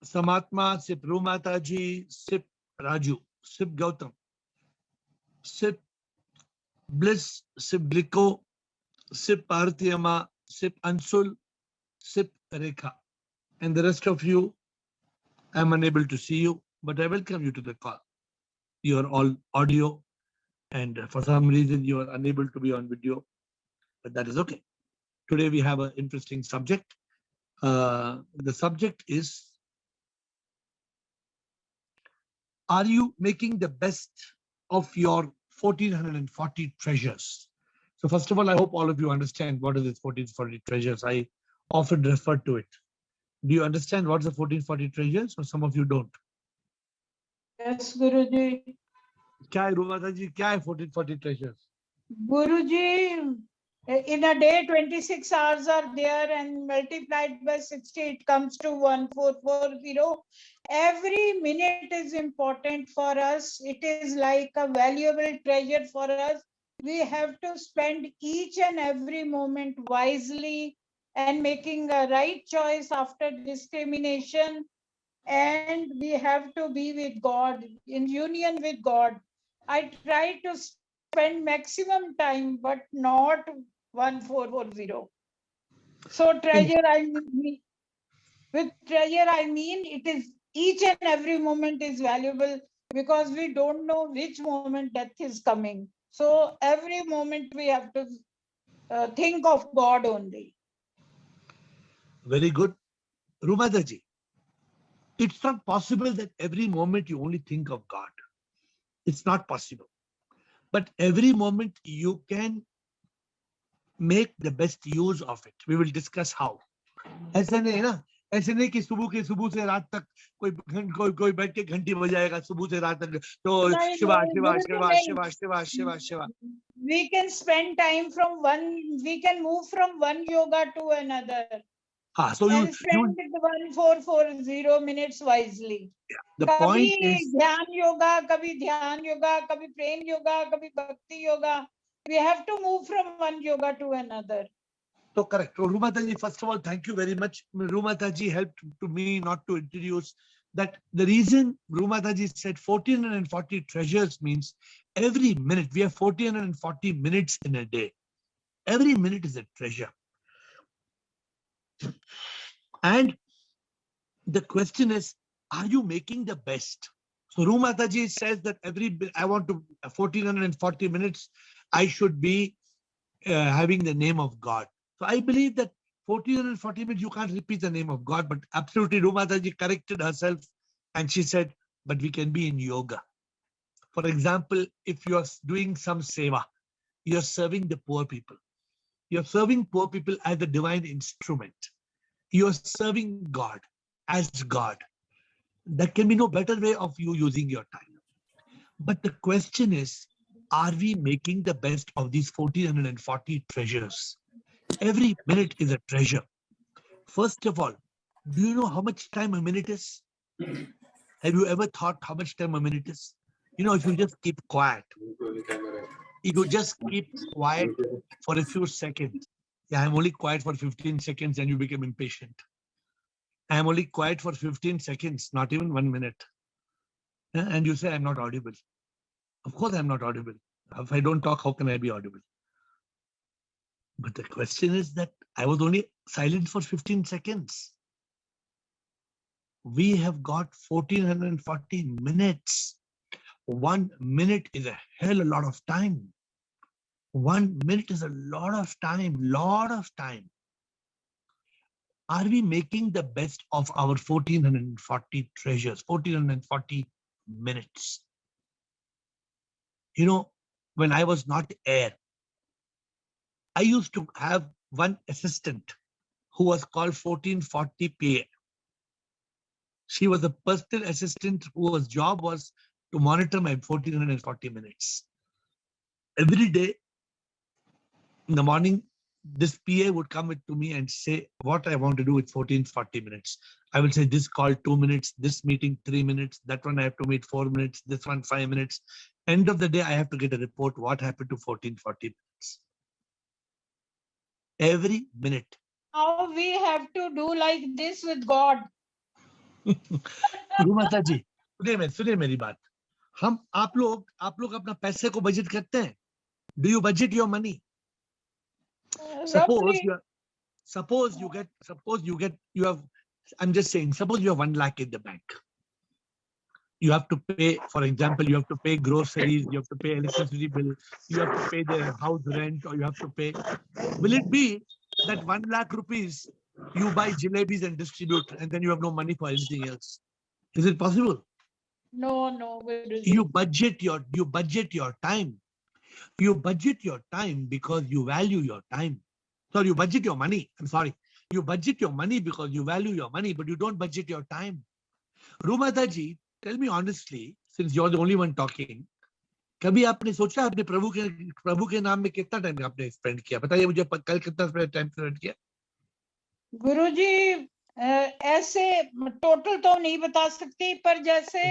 Samatma, Sip Rumataji, Sip Raju, Sip Gautam, Sip Bliss, Sip Gliko, Sip Partiyama, Sip Ansul, Sip Rekha. And the rest of you, I'm unable to see you, but I welcome you to the call. You are all audio, and for some reason you are unable to be on video, but that is okay. Today we have an interesting subject. The subject is, are you making the best of your 1440 treasures? So first of all, I hope all of you understand what is this 1440 treasures. I often refer to it. Do you understand what's the 1440 treasures, or some of you don't? Yes, Guruji. क्या है रूमाता जी, क्या है 1440 treasures? Guruji, in a day, 26 hours are there, and multiplied by 60, it comes to 1440. Every minute is important for us. It is like a valuable treasure for us. We have to spend each and every moment wisely and making a right choice after discrimination. And we have to be with God, in union with God. I try to spend maximum time, but not 1440. So treasure, with treasure, I mean it is each and every moment is valuable, because we don't know which moment death is coming. So every moment we have to think of God only. Very good. Rumata ji, it's not possible that every moment you only think of God. It's not possible. But every moment you can make the best use of it. We will discuss how. ऐसा नहीं है ना, ऐसे नहीं कि सुबह से रात तक कोई बैठ के घंटी बजाएगा सुबह से रात तक, तो Shiva Shiva Shiva Shiva Shiva Shiva Shiva. We can spend time from we can move from one yoga to another. So and spend 1440 minutes wisely. The point is, dhyan yoga, kabhi dhyan yoga, kabhi prem yoga, kabhi bhakti yoga. We have to move from one yoga to another. So correct. So Rumataji, first of all, thank you very much. Rumataji helped to me not to introduce that. The reason Rumataji said 1440 treasures means every minute. We have 1440 minutes in a day. Every minute is a treasure. And the question is, are you making the best? So Rumataji says that I want to 1440 minutes, I should be having the name of God. So I believe that 1440 minutes, you can't repeat the name of God, but absolutely Rumataji corrected herself and she said, but we can be in yoga. For example, if you are doing some seva, you're serving the poor people. You're serving poor people as the divine instrument. You're serving God as God. There can be no better way of you using your time. But the question is, are we making the best of these 1440 treasures? Every minute is a treasure. First of all, do you know how much time a minute is? Have you ever thought how much time a minute is? You know, if you just keep quiet, you just keep quiet for a few seconds. Yeah, I'm only quiet for 15 seconds and you become impatient. I'm only quiet for 15 seconds, not even 1 minute. And you say, I'm not audible. Of course, I'm not audible. If I don't talk, how can I be audible? But the question is that I was only silent for 15 seconds. We have got 1440 minutes. 1 minute is a hell a lot of time. 1 minute is a lot of time. Are we making the best of our 1440 treasures, 1440 minutes? You know, when I was not AiR, I used to have one assistant who was called 1440 PA. She was a personal assistant whose job was to monitor my 1440 minutes. Every day in the morning, this PA would come to me and say what I want to do with 1440 minutes. I will say this call 2 minutes, this meeting 3 minutes, that one I have to meet 4 minutes, this one 5 minutes. End of the day, I have to get a report what happened to 1440 minutes. Every minute. Now we have to do like this with God. रूमाता जी, सुनिए मेरी बात. आप लोग अपना पैसे को budget करते हैं? Do you budget your money? Suppose Roughly. you have, I'm just saying, suppose you have 1 lakh in the bank. You have to pay, for example, you have to pay groceries, you have to pay electricity bill, you have to pay the house rent, or you have to pay. Will it be that 1 lakh rupees you buy jalebis and distribute, and then you have no money for anything else? Is it possible? No, Guruji. You budget your time. You budget your time because you value your time. Sorry, you budget your money. I'm sorry. You budget your money because you value your money, but you don't budget your time. Rumata ji, tell me honestly, since you're the only one talking, कभी आपने सोचा अपने प्रभु के नाम में कितना time आपने spend किया? बताइए मुझे, कल कितना टाइम स्पेंड किया? गुरुजी ऐसे टोटल तो नहीं बता सकती, पर जैसे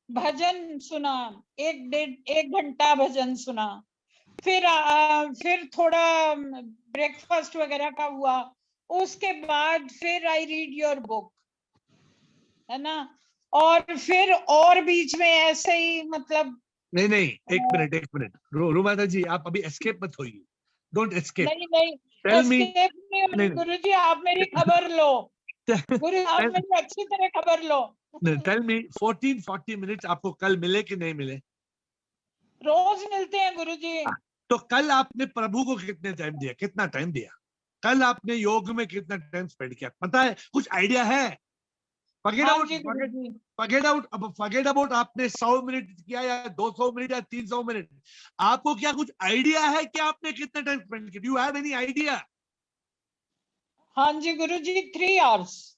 भजन सुना, 1 घंटा भजन सुना, फिर थोड़ा ब्रेकफास्ट वगैरह का हुआ, उसके बाद फिर आई रीड योर बुक, है ना, और फिर और बीच में ऐसे ही मतलब नहीं, एक मिनट रूमाता जी, आप अभी एस्केप मत होइए. Don't escape. नहीं एस्केप नहीं गुरुजी, आप मेरी खबर लो. गुरु, आप मेरी अच्छी तरह खबर लो. Tell me, 14-40 minutes आपको कल मिले कि नहीं मिले? रोज मिलते हैं गुरुजी. तो कल आपने प्रभु को कितना टाइम दिया? कल आपने योग में कितना टाइम स्पेंड किया? पता है? कुछ आइडिया है? Forget about आपने 100 मिनट किया या 200 मिनट या 300 मिनट. आपको क्या कुछ आइडिया है कि आपने कितना टाइम स्पेंड किया? Do you have any idea? हाँ जी गुरुजी, 3 hours.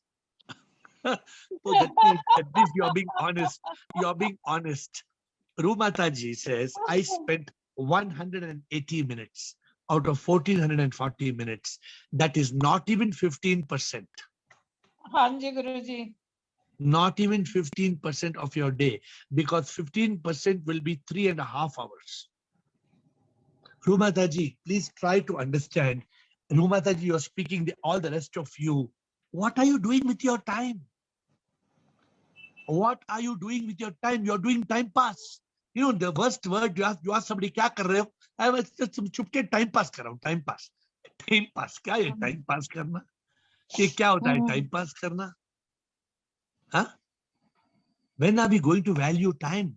So at least you're being honest. You're being honest. Rumata ji says, I spent 180 minutes out of 1440 minutes. That is not even 15%. हाँ जी गुरुजी. Not even 15% of your day, because 15% will be 3.5 hours. Rumata ji, please try to understand. Rumata ji, you're speaking, all the rest of you. What are you doing with your time? What are you doing with your time? You're doing time pass. You know, the worst word you ask somebody, kya kar rahe ho? I was just chupke time pass kar raha hu, time pass. Time pass, kya hai time pass karna? Ye kya hota hai time pass karna? Huh? When are we going to value time?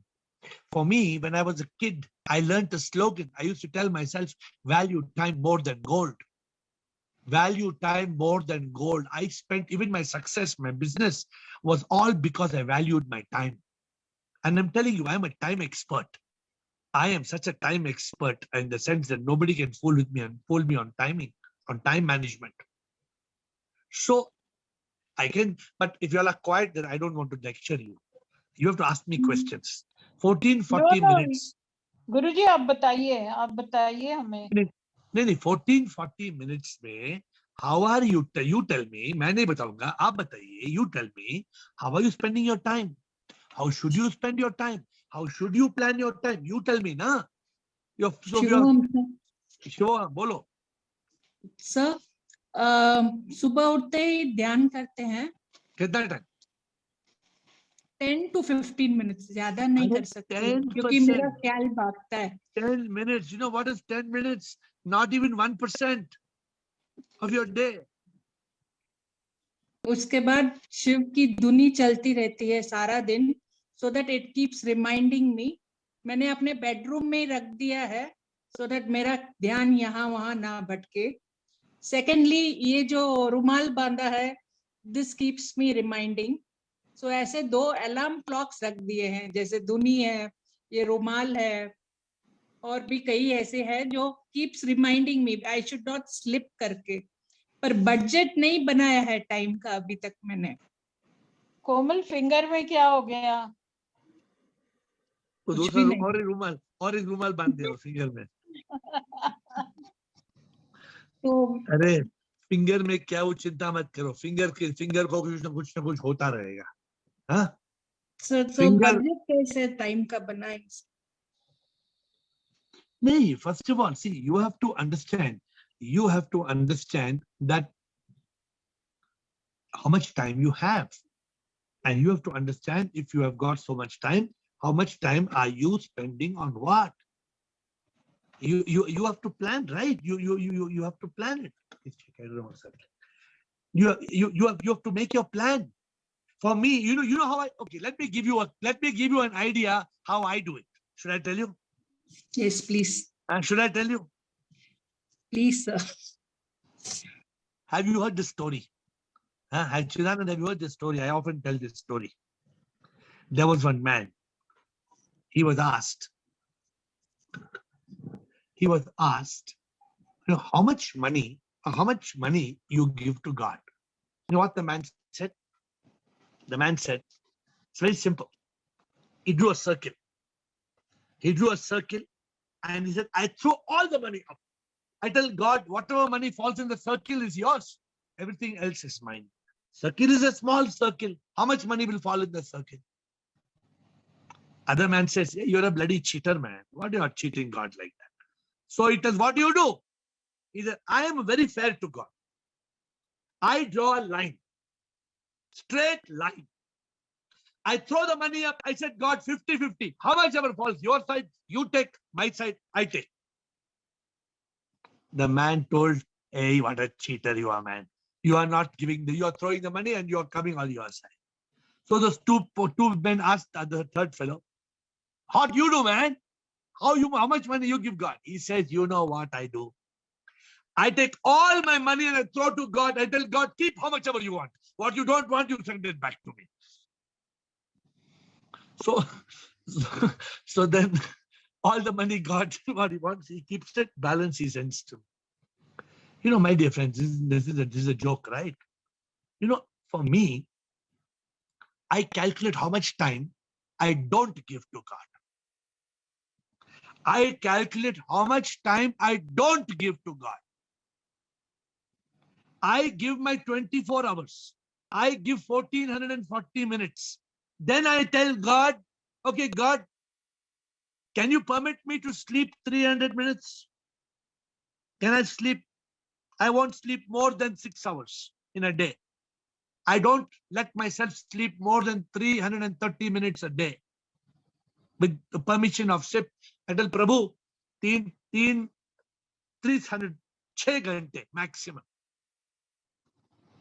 For me, when I was a kid, I learned a slogan. I used to tell myself, value time more than gold. Value time more than gold. I spent, even my success, my business was all because I valued my time. And I'm telling you, I'm a time expert. I am such a time expert in the sense that nobody can fool me on timing, on time management. So I can, but if you all are quiet, then I don't want to lecture you. You have to ask me questions. 14-40 minutes. गुरुजी आप बताइए हमें. नहीं 14-40 minutes में how are you? You tell me. मैं नहीं बताऊंगा, आप बताइए. You tell me, how are you spending your time? How should you spend your time? How should you plan your time? You tell me, na? Shivam, बोलो. Sir, सुबह उठते ही ध्यान करते हैं. कितना टाइम? 10 to 15 minutes, ज्यादा नहीं कर सकते क्योंकि मेरा ख्याल भागता है. 10 minutes. You know what is 10 minutes? Not even 1% of your day. उसके बाद शिव की धुनी चलती रहती है सारा दिन, so that it keeps reminding me. मैंने अपने बेडरूम में रख दिया है so that मेरा ध्यान यहाँ वहाँ ना भटके. Secondly, ये जो रुमाल बांधा है, this keeps me reminding. So ऐसे 2 अलार्म क्लॉक्स रख दिए हैं, जैसे धुनी है, ये रुमाल है, और भी कई ऐसे हैं जो keeps reminding me I should not slip करके. पर बजट नहीं बनाया है टाइम का अभी तक मैंने. कोमल, फिंगर में क्या हो गया? तो दूसरा और एक रुमाल बांध दो फिंगर में. तो अरे फिंगर में क्या, वो चिंता मत करो. फिंगर को कुछ ना कुछ होता रहेगा. हाँ, तो बजट कैसे टाइम का बनाए? नहीं, first of all, see, you have to understand that how much time you have. And you have to understand, if you have got so much time, how much time are you spending on what? You have to plan, right? You have to plan it. You have to make your plan. For me, you know how I, okay, let me give you an idea how I do it. Should I tell you? Yes, please. Should I tell you? Please, sir. Have you heard this story? Chidanand, have you heard this story? I often tell this story. There was one man. He was asked, how much money you give to God? You know what the man said? The man said, it's very simple. He drew a circle. And he said, I throw all the money up. I tell God, whatever money falls in the circle is yours. Everything else is mine. Circle is a small circle. How much money will fall in the circle? Other man says, hey, you're a bloody cheater, man. What are you cheating God like that? So he tells, what do you do? He said, I am very fair to God. I draw a line. Straight line. I throw the money up. I said, God, 50-50. How much ever falls, your side, you take. My side, I take. The man told, hey, what a cheater you are, man. You are not giving, you are throwing the money and you are coming on your side. So those two men asked the third fellow, what do you do, man? How much money you give God? He says, you know what I do? I take all my money and I throw to God. I tell God, keep how much ever you want. What you don't want, you send it back to me. So then all the money God, what he wants, he keeps it, balance he sends to me. You know, my dear friends, this is a joke, right? You know, for me, I calculate how much time I don't give to God. I calculate how much time I don't give to God. I give my 24 hours. I give 1440 minutes. Then I tell God, okay, God, can you permit me to sleep 300 minutes? Can I sleep? I won't sleep more than 6 hours in a day. I don't let myself sleep more than 330 minutes a day. With the permission of SIP, I tell Prabhu, 306 घंटे maximum.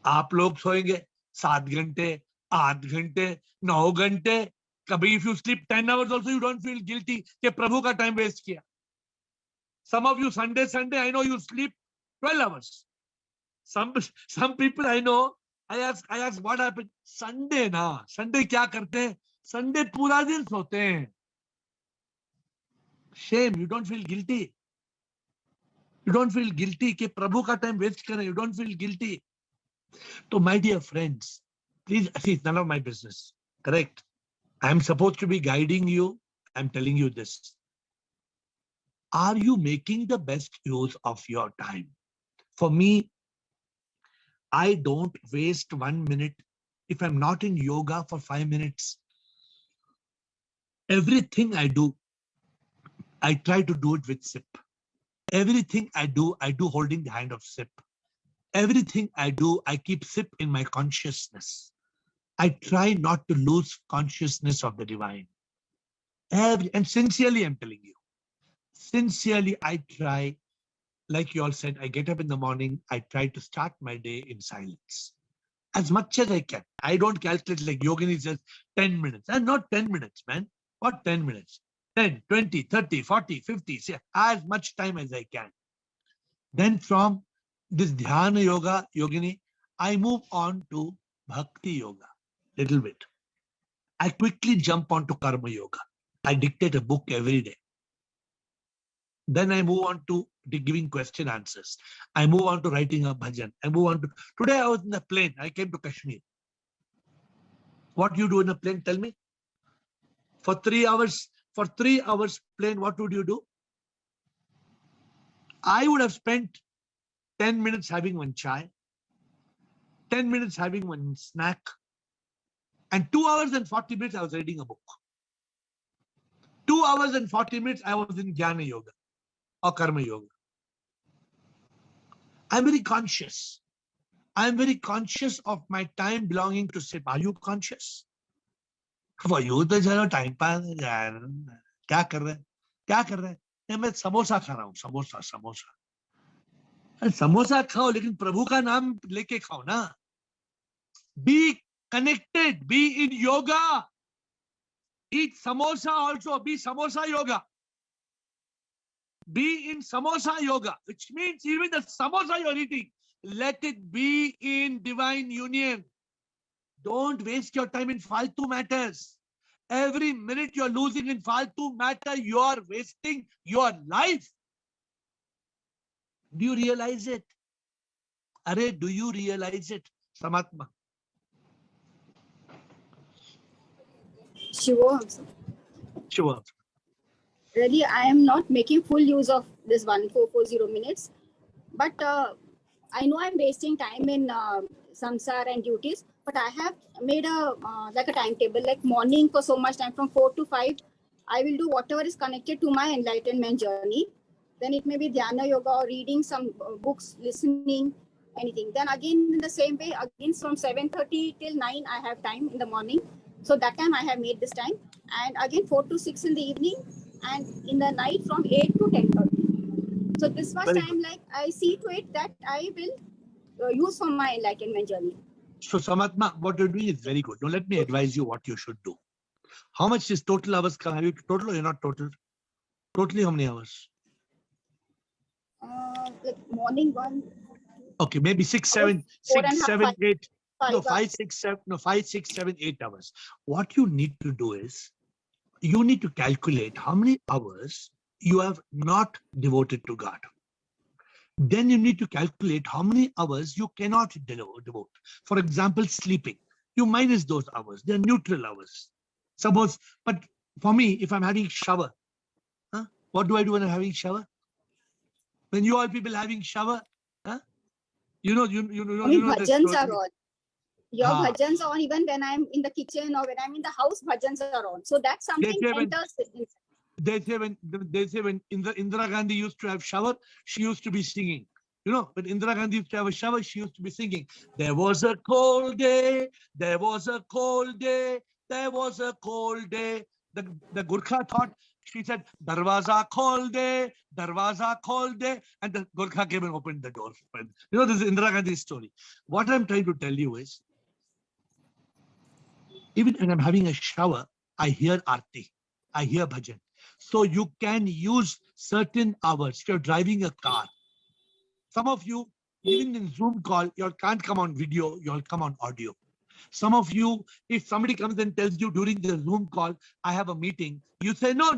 आप लोग सोएंगे 7 घंटे, 8 घंटे, 9 घंटे. कभी if you sleep 10 hours also, you don't feel guilty कि प्रभु का time waste किया. Some of you Sunday, I know you sleep 12 hours. Some people I know, I ask what happened? Sunday ना, Sunday क्या करते हैं? Sunday पूरा दिन सोते हैं. Shame, you don't feel guilty. You don't feel guilty कि प्रभु का time waste करें. You don't feel guilty. So my dear friends, please, see, it's none of my business. Correct? I'm supposed to be guiding you. I'm telling you this. Are you making the best use of your time? For me, I don't waste 1 minute. If I'm not in yoga for 5 minutes, everything I do, I try to do it with SIP. Everything I do holding the hand of SIP. Everything I do, I keep SIP in my consciousness. I try not to lose consciousness of the divine. And sincerely, I'm telling you, sincerely, I try, like you all said, I get up in the morning, I try to start my day in silence. As much as I can. I don't calculate like Yogini says 10 minutes. And not 10 minutes, man. What 10 minutes? 10, 20, 30, 40, 50, as much time as I can. Then from this Dhyana Yoga, Yogini, I move on to Bhakti Yoga, little bit. I quickly jump onto Karma Yoga. I dictate a book every day. Then I move on to giving question answers. I move on to writing a bhajan. I move on to, today I was in a plane. I came to Kashmir. What do you do in a plane? Tell me. For 3 hours plane, what would you do? I would have spent 10 minutes having one chai, 10 minutes having one snack, and 2 hours and 40 minutes I was reading a book. 2 hours and 40 minutes I was in Jnana Yoga or Karma Yoga. I'm very conscious. I'm very conscious of my time belonging to SIP. Are you conscious? वो यूं तो चलो time pass यार, क्या कर रहे हैं, क्या कर रहे हैं? मैं समोसा खा रहा हूँ, समोसा समोसा। अरे समोसा खाओ लेकिन प्रभु का नाम लेके खाओ ना। Be connected, be in yoga, eat samosa also, be samosa yoga, be in samosa yoga, which means even the samosa you're eating, let it be in divine union. Don't waste your time in faltu matters. Every minute you're losing in faltu matter, you are wasting your life. Do you realize it? Are, do you realize it, Samatma? Sure. Sure. Really, I am not making full use of this 1440 minutes, but I know I'm wasting time in samsar and duties, but I have made a like a timetable, like morning for so much time from 4 to 5. I will do whatever is connected to my enlightenment journey. Then it may be dhyana yoga or reading some books, listening, anything. Then again in the same way, again from 7:30 till 9, I have time in the morning. So that time I have made this time, and again 4 to 6 in the evening, and in the night from 8 to 10:30. So this much Very time, like I see to it that I will use for my enlightenment journey. So Samatma, what you're doing is very good. Now let me advise you what you should do. How much is total hours? Have you total or you're not total? Totally how many hours? Like morning 1. Okay, maybe 6, 7, 4 and 6, a half, 7, 5, 8. No, 5 5, 6, 7. No, 5, 6, 7, 8 hours. What you need to do is you need to calculate how many hours you have not devoted to God. Then you need to calculate how many hours you cannot devote. For example, sleeping. You minus those hours. They're neutral hours. Suppose, but for me, if I'm having shower, what do I do when I'm having shower? When you all people having shower, you know the bhajans story. are on. Your bhajans are on even when I'm in the kitchen or when I'm in the house, bhajans are on. So that's something enters inside. They say when Indira Gandhi used to have shower, she used to be singing. You know, when Indira Gandhi used to have a shower, she used to be singing. There was a cold day, there was a cold day, there was a cold day. The Gurkha thought, she said, Darwaza khol de, Darwaza khol de, and the Gurkha came and opened the door. You know, this is Indira Gandhi's story. What I'm trying to tell you is, even when I'm having a shower, I hear Aarti, I hear bhajan. So you can use certain hours. If you're driving a car, some of you, even in Zoom call, you can't come on video, you'll come on audio. Some of you, if somebody comes and tells you during the Zoom call, I have a meeting, you say, no.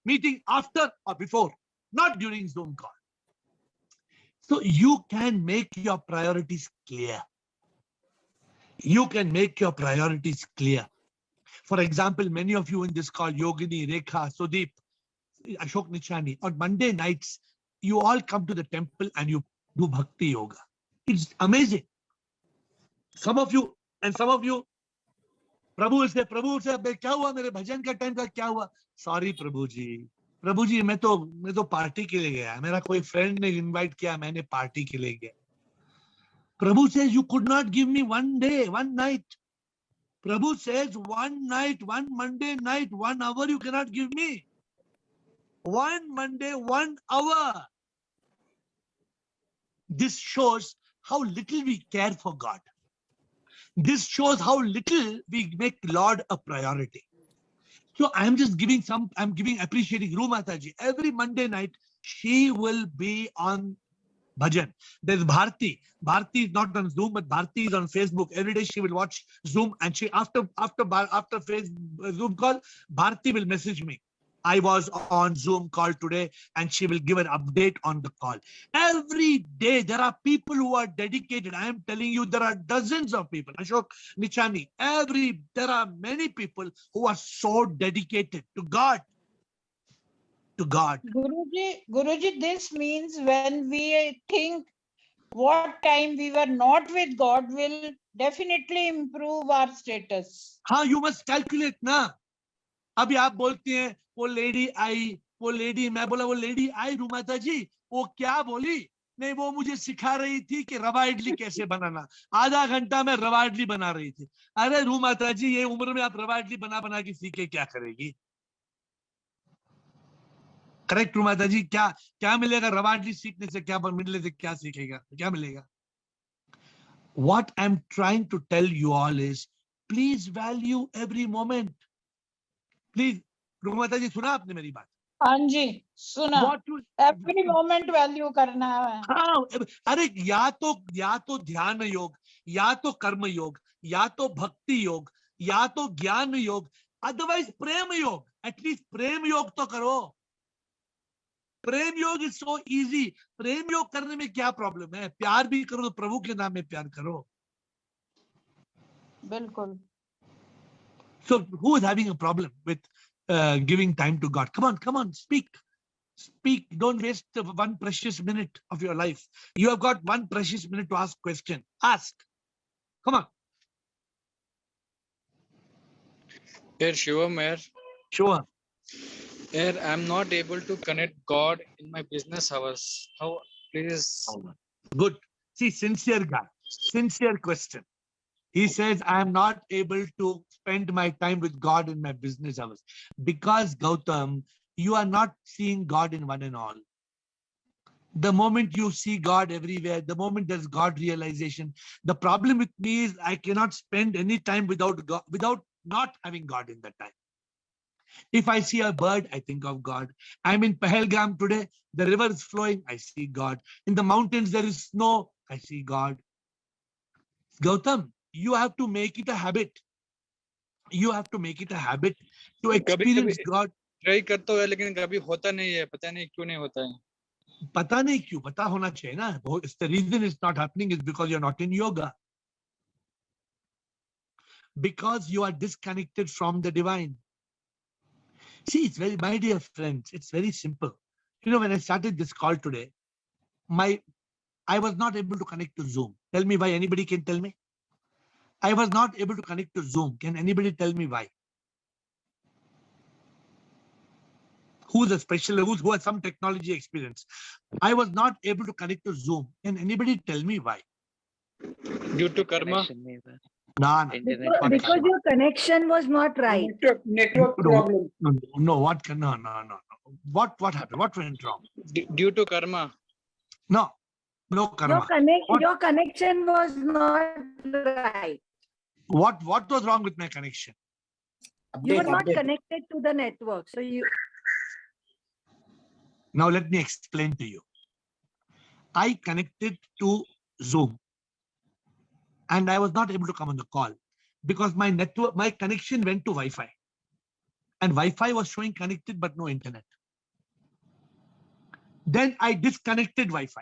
Meeting after or before, not during Zoom call. So you can make your priorities clear. You can make your priorities clear. For example, many of you in this call, Yogini, Rekha, Sudeep, Ashok Nichani, on Monday nights, you all come to the temple and you do bhakti yoga. It's amazing. Some of you, Prabhu will say, kya hua mere bhajan ka time ka kya hua? Sorry, Prabhu ji, मैं तो party के लिए गया, मेरा कोई friend ने invite किया, मैंने पार्टी के लिए गया. Prabhu says, you could not give me one day, one night. Prabhu says, one night, one Monday night, 1 hour you cannot give me. One Monday, 1 hour. This shows how little we care for God. This shows how little we make Lord a priority. So I'm just giving appreciating Ru Mataji. Every Monday night, she will be on bhajan. There's Bharti. Bharti is not on Zoom, but Bharti is on Facebook. Every day she will watch Zoom, and she after Zoom call, Bharti will message me. I was on Zoom call today, and she will give an update on the call. Every day there are people who are dedicated. I am telling you, there are dozens of people. Ashok Nichani. There are many people who are so dedicated to God. To God. Guruji, this means when we think what time we were not with God will definitely improve our status. हाँ, you must calculate ना. अभी आप बोलती हैं वो lady आई, मैं बोला वो लेडी आई रूमाता जी, वो क्या बोली? नहीं वो मुझे सिखा रही थी कि रवा इडली कैसे बनाना, आधा घंटा में रवा इडली बना रही थी। अरे रू माता जी, ये उम्र में आप रवा इडली बना बना के सीखे क्या करेगी? करेक्ट रू माता जी, क्या क्या मिलेगा रवा इडली सीखने से? क्या मिलने से क्या सीखेगा, क्या मिलेगा? What I'm trying to tell you all is, please value every moment. Please, रू माता जी, सुना आपने मेरी बात? हाँ जी, सुना। What you, every moment value करना है। हाँ, अरे या तो ध्यान योग, या तो कर्म योग, या तो भक्ति योग, या तो ज्ञान योग, अदरवाइज प्रेम योग। एटलीस्ट प्रेम योग तो करो। प्रेम योग इज सो इजी। प्रेम योग करने में क्या प्रॉब्लम है? प्यार भी करो तो प्रभु के नाम में प्यार करो। बिल्कुल। So who is having a problem with giving time to God? Come on, speak. Speak. Don't waste one precious minute of your life. You have got one precious minute to ask question. Ask. Come on. AiR Shivam, AiR. Sure. AiR, I'm not able to connect God in my business hours. How, please? Good. See, sincere guy. Sincere question. He says, I am not able to spend my time with God in my business hours. Because, Gautam, you are not seeing God in one and all. The moment you see God everywhere, the moment there's God realization, the problem with me is I cannot spend any time without God, without not having God in that time. If I see a bird, I think of God. I'm in Pahalgam today. The river is flowing. I see God. In the mountains, there is snow. I see God. Gautam, you have to make it a habit. You have to make it a habit to experience God. Try करता है लेकिन कभी होता नहीं है, पता नहीं क्यों नहीं होता है। पता नहीं क्यों, पता होना चाहिए ना। The reason it's not happening is because you're not in yoga. Because you are disconnected from the divine. See, it's very, my dear friends, it's very simple. You know, when I started this call today, I was not able to connect to Zoom. Tell me why. Anybody can tell me? I was not able to connect to Zoom. Can anybody tell me why? Who's a specialist, who has some technology experience? I was not able to connect to Zoom. Can anybody tell me why? Due to karma. No. Because your connection was not right. Network problem. No, what can, no. What happened? What went wrong? Due to karma. No karma. Your connection was not right. What was wrong with my connection? You were not connected to the network. So you. Now let me explain to you. I connected to Zoom and I was not able to come on the call because my network, my connection went to Wi-Fi and Wi-Fi was showing connected but no internet. Then I disconnected Wi-Fi.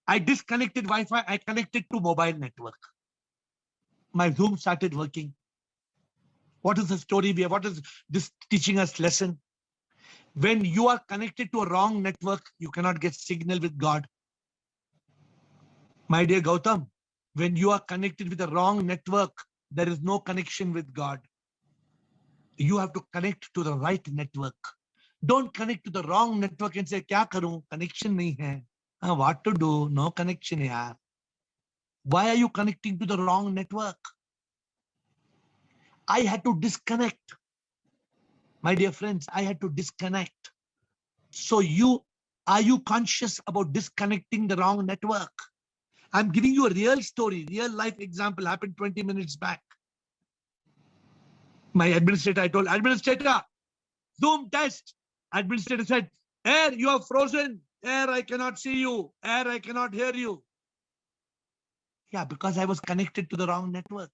I connected to mobile network. My Zoom started working. What is the story we have? What is this teaching us lesson? When you are connected to a wrong network, you cannot get signal with God. My dear Gautam, when you are connected with the wrong network, there is no connection with God. You have to connect to the right network. Don't connect to the wrong network and say, kya karoon? Connection nahi hai. What to do? No connection yaar. Why are you connecting to the wrong network? I had to disconnect. My dear friends, I had to disconnect. So are you conscious about disconnecting the wrong network? I'm giving you a real story, real life example happened 20 minutes back. My administrator, I told administrator, Zoom test. Administrator said, AiR, you are frozen. AiR, I cannot see you. AiR, I cannot hear you. Yeah, because I was connected to the wrong network.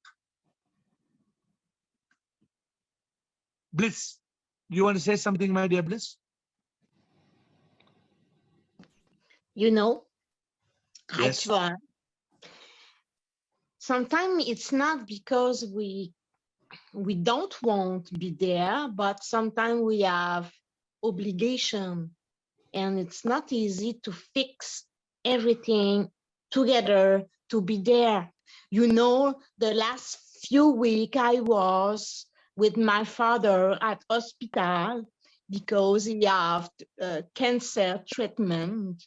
Bliss, you want to say something, my dear Bliss? You know, Yes. Sometimes it's not because we don't want to be there, but sometimes we have obligation and it's not easy to fix everything together to be there. You know, the last few weeks I was with my father at hospital because he have cancer treatment.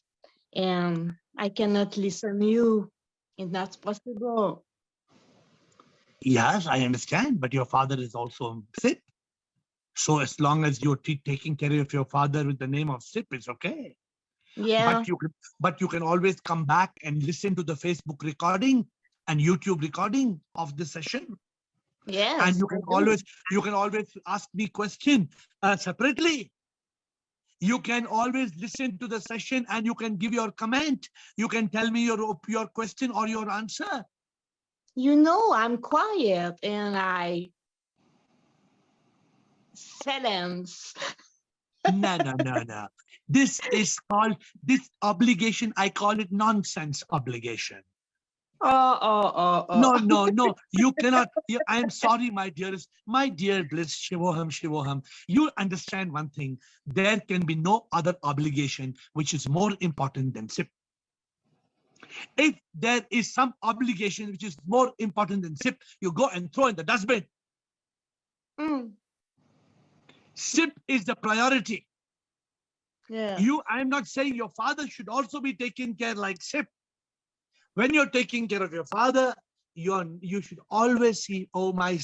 and I cannot listen you. It's not possible. Yes, I understand, but your father is also SIP. So as long as you're taking care of your father with the name of SIP, it's okay. Yeah. But you can always come back and listen to the Facebook recording and YouTube recording of the session. Yes. And you I can always ask me question separately. You can always listen to the session and you can give your comment. You can tell me your question or your answer. You know, I'm quiet and I silence. No. This obligation, I call it nonsense obligation. Oh. No. You cannot. I am sorry, my dear bliss, Shivoham. You understand one thing. There can be no other obligation which is more important than SIP. If there is some obligation which is more important than SIP, you go and throw in the dustbin. SIP is the priority. Yeah. I'm not saying your father should also be taken care like SIP. When you're taking care of your father, you should always see, oh, my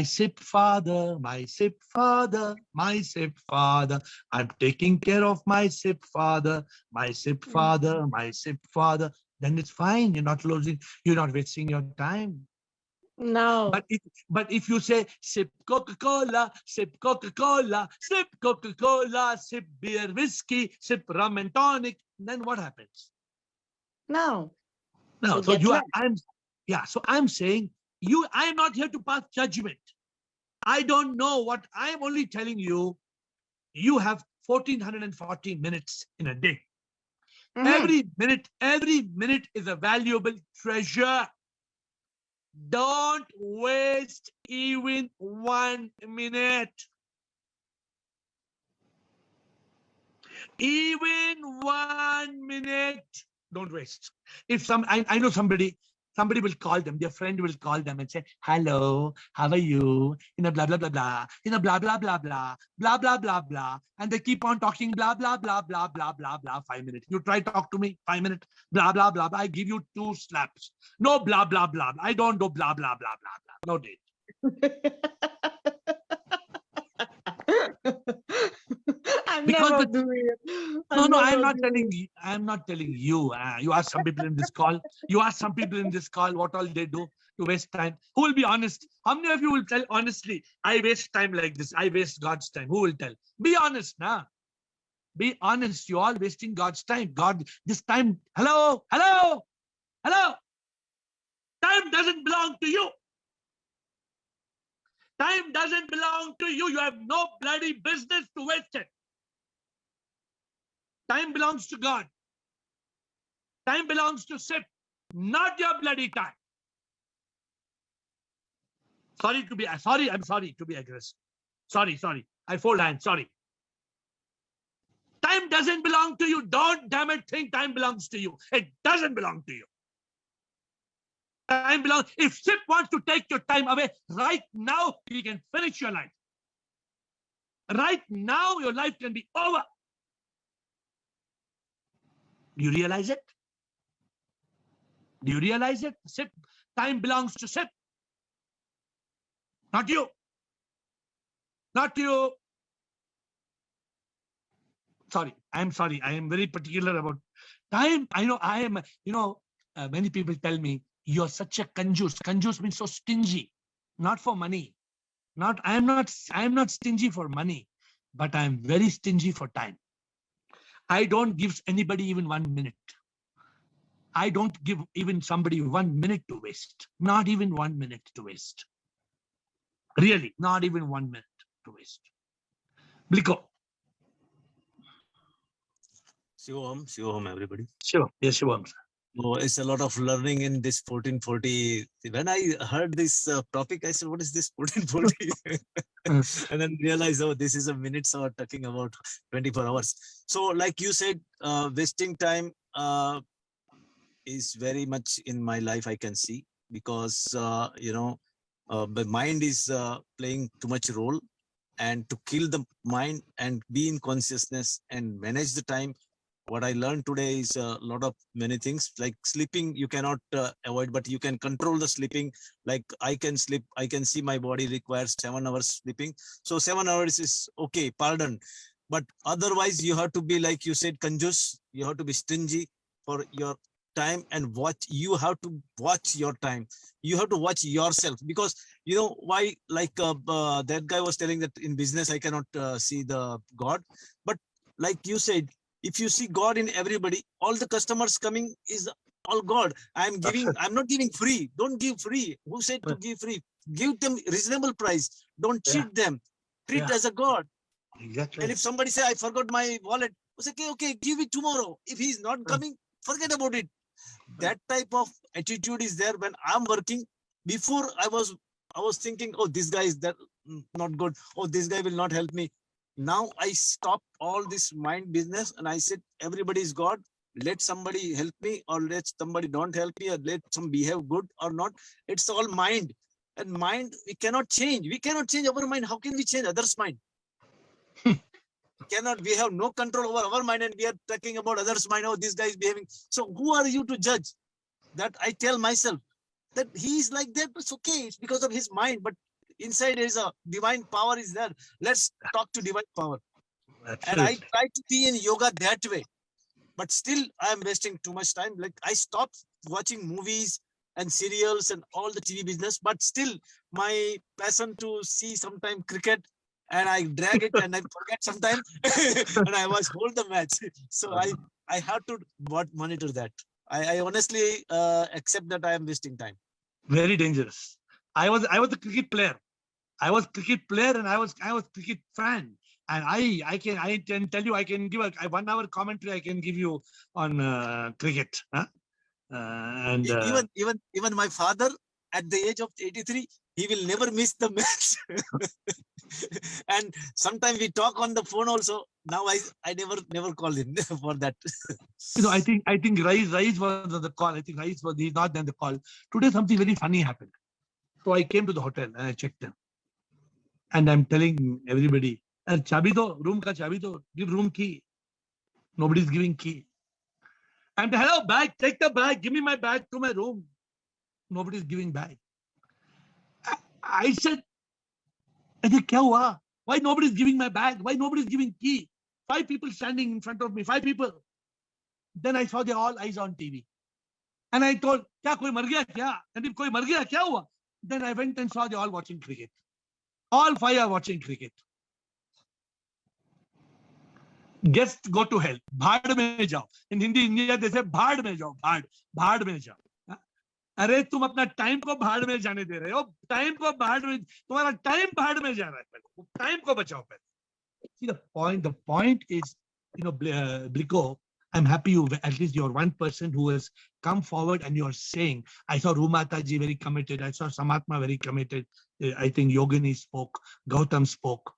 SIP father, my SIP father, my SIP father. I'm taking care of my SIP father, my SIP father, my SIP father. Then it's fine. You're not wasting your time. No. But if you say sip Coca-Cola, sip Coca-Cola, sip Coca-Cola, sip beer, whiskey, sip rum and tonic, then what happens? No. No. So I'm saying I'm not here to pass judgment. I don't know what I'm only telling you. You have 1440 minutes in a day. Every minute is a valuable treasure. Don't waste even 1 minute. Even 1 minute. Don't waste. If I know somebody will call them, their friend will call them and say, hello, how are you? Blah, blah, blah, blah, blah, blah, blah, blah, blah, blah, blah, blah. And they keep on talking, blah, blah, blah, blah, blah, blah, blah, 5 minutes. You try to talk to me, 5 minutes, blah, blah, blah, blah. I give you 2 slaps. No, blah, blah, blah. I don't do blah, blah, blah, blah, blah. No date. Never doing it. No, I'm not telling you. I'm not telling you. You ask some people in this call. What all they do to waste time. Who will be honest? How many of you will tell honestly, I waste time like this? I waste God's time. Who will tell? Be honest, nah. Be honest. You all wasting God's time. God, this time. Hello. Time doesn't belong to you. Time doesn't belong to you. You have no bloody business to waste it. Time belongs to God. Time belongs to SIP, not your bloody time. I'm sorry to be aggressive. Sorry. I fold hands, sorry. Time doesn't belong to you. Don't damn it think time belongs to you. It doesn't belong to you. Time belongs. If SIP wants to take your time away right now, he can finish your life. Right now, your life can be over. Do you realize it? Do you realize it? SIP, time belongs to SIP. Not you. Not you. Sorry. I'm sorry. I am very particular about time. I know I am, many people tell me, you're such a kanjus. Kanjus means so stingy. Not for money. I am not stingy for money, but I am very stingy for time. I don't give anybody even 1 minute. I don't give even somebody 1 minute to waste. Not even 1 minute to waste. Really, not even 1 minute to waste. Bliko. Shivoham, everybody. Sure. Yes, Shivoham. So it's a lot of learning in this 1440. When I heard this topic, I said, what is this 1440? And then realized, oh, this is a minutes or talking about 24 hours. So like you said, wasting time is very much in my life, I can see, because, the mind is playing too much role, and to kill the mind and be in consciousness and manage the time, What I learned today is a lot of many things, like sleeping you cannot avoid, but you can control the sleeping. Like I can sleep, I can see my body requires 7 hours sleeping. So 7 hours is okay, pardon. But otherwise you have to be, like you said, conjus. You have to be stingy for your time and watch. You have to watch your time. You have to watch yourself, because you know why, like that guy was telling that in business I cannot see the God. But like you said, if you see God in everybody, all the customers coming is all God. I'm not giving free. Don't give free. Who said to give free? Give them reasonable price. Don't cheat them. Treat as a God. Exactly. And if somebody say, I forgot my wallet, say, okay, give it tomorrow. If he's not coming, forget about it. That type of attitude is there when I'm working. Before I was thinking, oh, this guy is that not good. Oh, this guy will not help me. Now I stop all this mind business and I said, everybody is God. Let somebody help me, or let somebody don't help me, or let some behave good or not. It's all mind. And mind, we cannot change. We cannot change our mind. How can we change others' mind? We have no control over our mind, and we are talking about others' mind. Oh, this guy is behaving. So who are you to judge? That I tell myself that he is like that. It's okay. It's because of his mind. But inside there is a divine power is there. Let's talk to divine power. And I try to be in yoga that way. But still, I am wasting too much time. Like I stopped watching movies and serials and all the TV business. But still, my passion to see sometime cricket, and I drag it and I forget sometime, and I was hold the match. So I have to monitor that. I honestly accept that I am wasting time. Very dangerous. I was a cricket player. I was cricket player, and I was cricket fan. And I can tell you, I can give a 1 hour commentary. I can give you on cricket. Huh? Even my father, at the age of 83, he will never miss the match. And sometimes we talk on the phone also. Now I never call him for that. I think Rais was on the call. I think he's not on the call. Today something very funny happened. So I came to the hotel and I checked them. And I'm telling everybody, chabi do, room ka chabi do, give room key. Nobody's giving key. I'm the hello bag, take the bag, give me my bag to my room. Nobody's giving bag. I said, kya hua? Why nobody's giving my bag? Why nobody's giving key? 5 people standing in front of me, 5 people. Then I saw they all eyes on TV. And I told, kya koi mar gaya kya? And if koi mar gaya, kya hua? Then I went and saw they all watching cricket. All 5 are watching cricket. Guests go to hell. Bhaad mein jao. In Hindi, India, they say bhaad mein jao. Bhaad mein jao. अरे तुम अपना time को भाड़ में जाने दे रहे हो. Time को भाड़ में, तुम्हारा टाइम भाड़ में जा रहा है. पहले टाइम को बचाओ पहले. See the point is, Brico, I'm happy at least you're one person who has come forward and you're saying, I saw Rumata ji very committed, I saw Samatma very committed, I think Yogini spoke, Gautam spoke.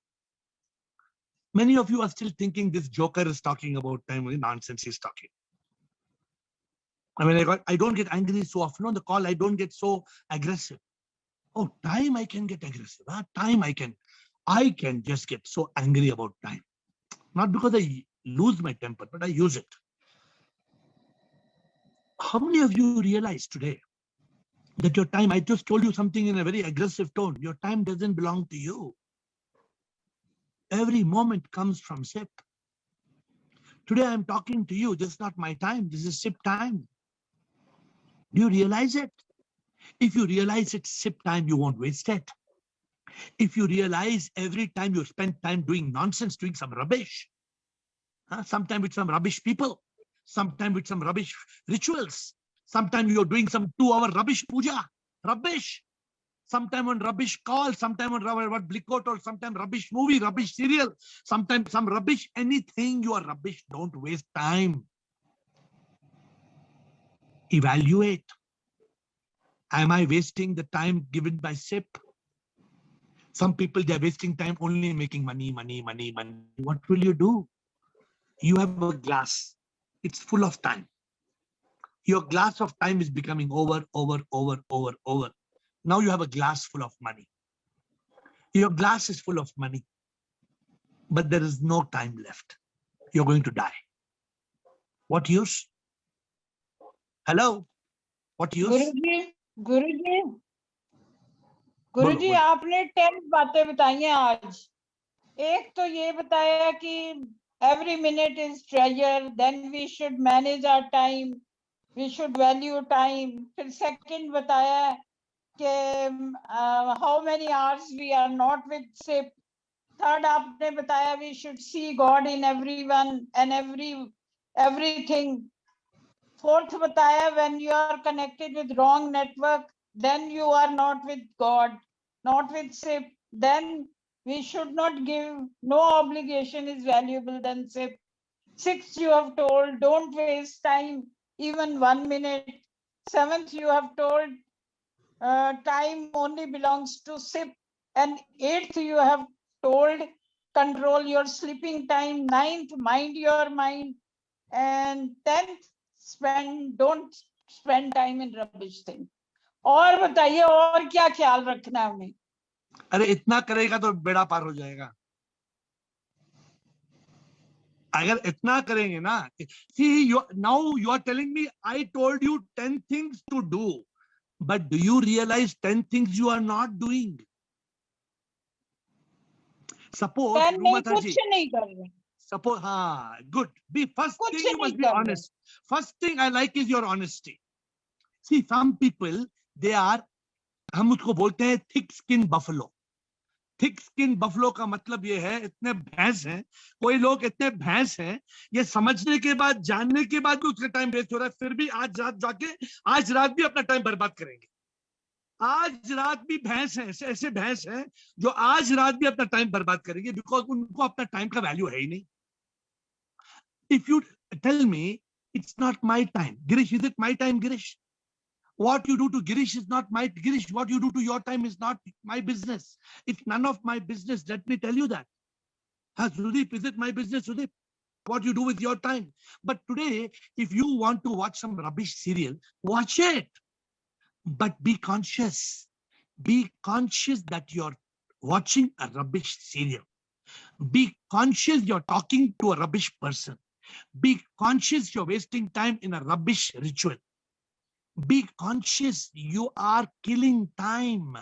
Many of you are still thinking this joker is talking about time, nonsense he's talking. I mean, I don't get angry so often on the call. I don't get so aggressive. Oh, time I can get aggressive. Time I can just get so angry about time. Not because I lose my temper, but I use it. How many of you realize today that your time, I just told you something in a very aggressive tone, your time doesn't belong to you. Every moment comes from SIP. Today I'm talking to you. This is not my time. This is SIP time. Do you realize it? If you realize it's SIP time, you won't waste it. If you realize every time you spend time doing nonsense, doing some rubbish, sometimes with some rubbish people, sometimes with some rubbish rituals, sometimes you're doing some 2-hour rubbish puja, rubbish, sometimes on rubbish call, sometimes on what Blickout, or sometimes rubbish movie, rubbish serial, sometimes some rubbish, anything you are rubbish, don't waste time. Evaluate. Am I wasting the time given by SIP? Some people, they're wasting time only making money. What will you do? You have a glass. It's full of time. Your glass of time is becoming over. Now you have a glass full of money. Your glass is full of money, but there is no time left. You're going to die. What use? Hello? What use? गुरुजी बोलो, गुरुजी बोलो। आपने 10 बातें बताई हैं आज। एक तो ये बताया कि every minute is treasure, then we should manage our time, we should value time. फिर second बताया कि how many hours we are not with SIP. Third आपने बताया we should see God in everyone and everything. Fourth बताया when you are connected with wrong network, then you are not with God, not with SIP. Then we should not give, no obligation is valuable than SIP. Sixth, you have told, don't waste time, even 1 minute. Seventh, you have told, time only belongs to SIP. And eighth, you have told, control your sleeping time. Ninth, mind your mind. And 10th, don't spend time in rubbish thing. और बताइए और क्या ख्याल रखना है हमें? अरे इतना करेगा तो बेड़ा पार हो जाएगा। अगर इतना करेंगे ना, see, now you are telling me I told you 10 things to do, but do you realize 10 things you are not doing? Suppose, Rumata ji, कुछ नहीं कर रहे। suppose, good. First कुछ thing you must नहीं be कर रहे। honest. First thing I like is your honesty. See, some people, they are, हम उसको बोलते हैं thick skin buffalo. Thick skin buffalo का मतलब ये है, इतने भैंस हैं, कोई लोग इतने भैंस हैं, ये समझने के बाद, जानने के बाद भी उसका टाइम वेस्ट हो रहा है, फिर भी आज रात जाके आज रात भी अपना टाइम बर्बाद करेंगे। आज रात भी भैंस हैं, ऐसे भैंस हैं जो आज रात भी अपना टाइम बर्बाद करेंगे, बिकॉज उनको अपना टाइम का वैल्यू है ही नहीं। If you tell me it's not my time, Girish, is it my time? Girish, what you do to Girish is not my, Girish, what you do to your time is not my business. It's none of my business. Let me tell you that. Sudeep, is it my business, Sudeep? What you do with your time? But today, if you want to watch some rubbish serial, watch it. But be conscious. Be conscious that you're watching a rubbish serial. Be conscious you're talking to a rubbish person. Be conscious you're wasting time in a rubbish ritual. Be conscious you are killing time.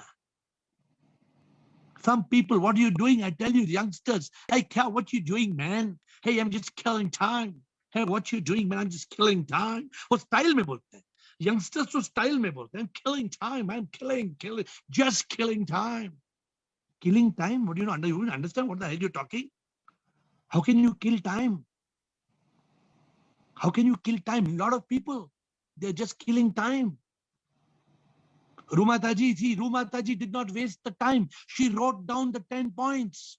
Some people, what are you doing? I tell you, youngsters, hey, what you doing, man? Hey, I'm just killing time. Hey, what you doing, man? I'm just killing time. वो style में बोलते हैं. Youngsters तो style में बोलते हैं. I'm killing time. I'm killing, just killing time. Killing time? What do you know? You don't understand what the hell you're talking? How can you kill time? How can you kill time? A lot of people, they're just killing time. Rumataji did not waste the time. She wrote down the 10 points.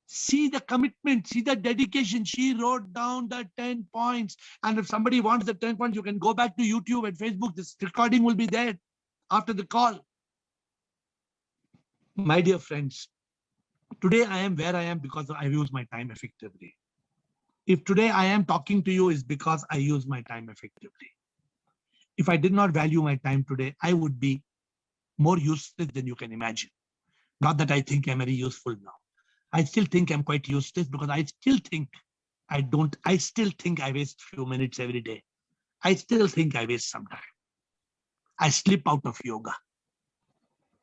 See the commitment, see the dedication. She wrote down the 10 points. And if somebody wants the 10 points, you can go back to YouTube and Facebook. This recording will be there after the call. My dear friends, today I am where I am because I use my time effectively. If today I am talking to you, is because I use my time effectively. If I did not value my time today, I would be more useless than you can imagine. Not that I think I'm very useful now. I still think I'm quite useless because I still think I waste few minutes every day. I still think I waste some time. I slip out of yoga.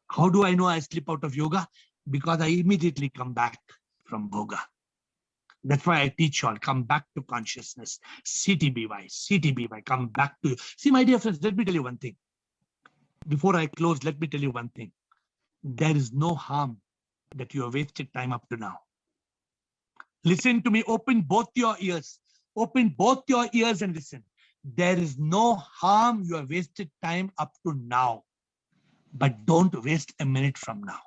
How do I know I slip out of yoga? Because I immediately come back from bhoga. That's why I teach you all, come back to consciousness. CTBY, come back to you. See, my dear friends, let me tell you one thing. Before I close, let me tell you one thing. There is no harm that you have wasted time up to now. Listen to me, open both your ears. Open both your ears and listen. There is no harm you have wasted time up to now. But don't waste a minute from now.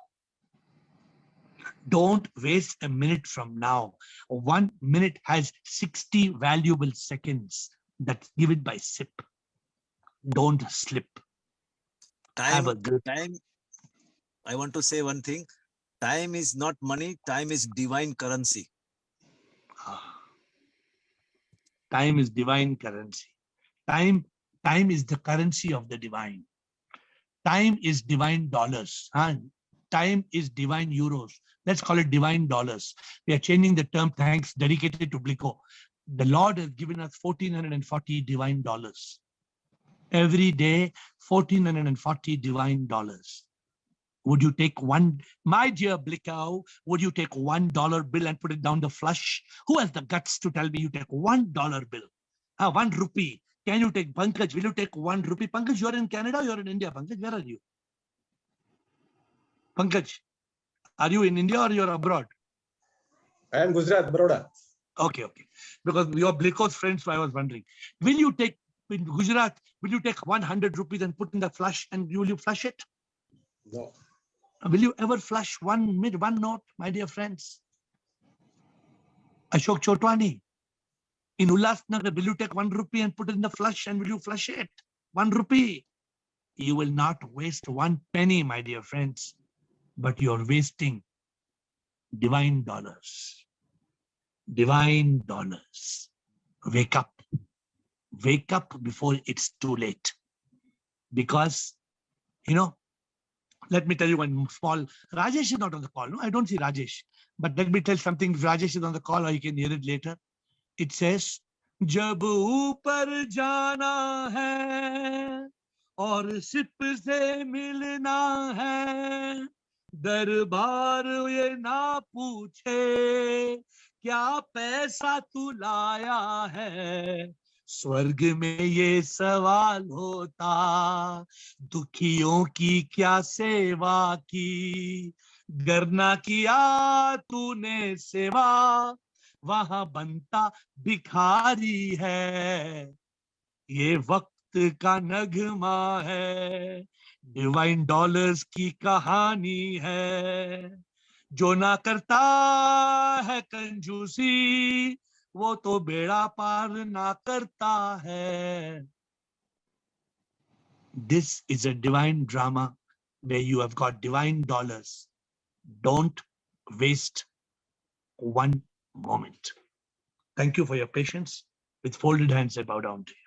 Don't waste a minute from now. 1 minute has 60 valuable seconds that's given by SIP. Don't slip. Have a good time. I want to say one thing. Time is not money. Time is divine currency. Time is divine currency. Time is the currency of the divine. Time is divine dollars. Time is divine euros. Let's call it divine dollars. We are changing the term, thanks, dedicated to Blico. The Lord has given us 1440 divine dollars. Every day, 1440 divine dollars. Would you take one, my dear Blickow, would you take $1 bill and put it down the flush? Who has the guts to tell me you take $1 bill? 1 rupee. Can you take, Pankaj, will you take 1 rupee? Pankaj, you're in Canada or you're in India? Pankaj, where are you? Pankaj, are you in India or you're abroad? I am Gujarat, Baroda. Okay. Because you're Blickow's friend, so I was wondering. Will you take, in Gujarat, will you take 100 rupees and put in the flush and will you flush it? No. Will you ever flush one note, my dear friends? Ashok Chotwani, in Ulhasnagar, will you take 1 rupee and put it in the flush and will you flush it? 1 rupee. You will not waste 1 penny, my dear friends, but you're wasting divine dollars. Divine dollars. Wake up. Wake up before it's too late. Because, let me tell you one small, Rajesh is not on the call. No, I don't see Rajesh. But let me tell something. If Rajesh is on the call or you can hear it later. It says, जब ऊपर जाना है और SIP से मिलना है, दरबार ये ना पूछे क्या पैसा तू लाया है, स्वर्ग में ये सवाल होता दुखियों की क्या सेवा की, गर ना किया तूने सेवा वहां बनता भिखारी है, ये वक्त का नगमा है, डिवाइन डॉलर्स की कहानी है, जो ना करता है कंजूसी वो तो बेड़ा पार ना करता है. This is a divine drama where you have got divine dollars. Don't waste 1 moment. Thank you for your patience. With folded hands, I bow down to you.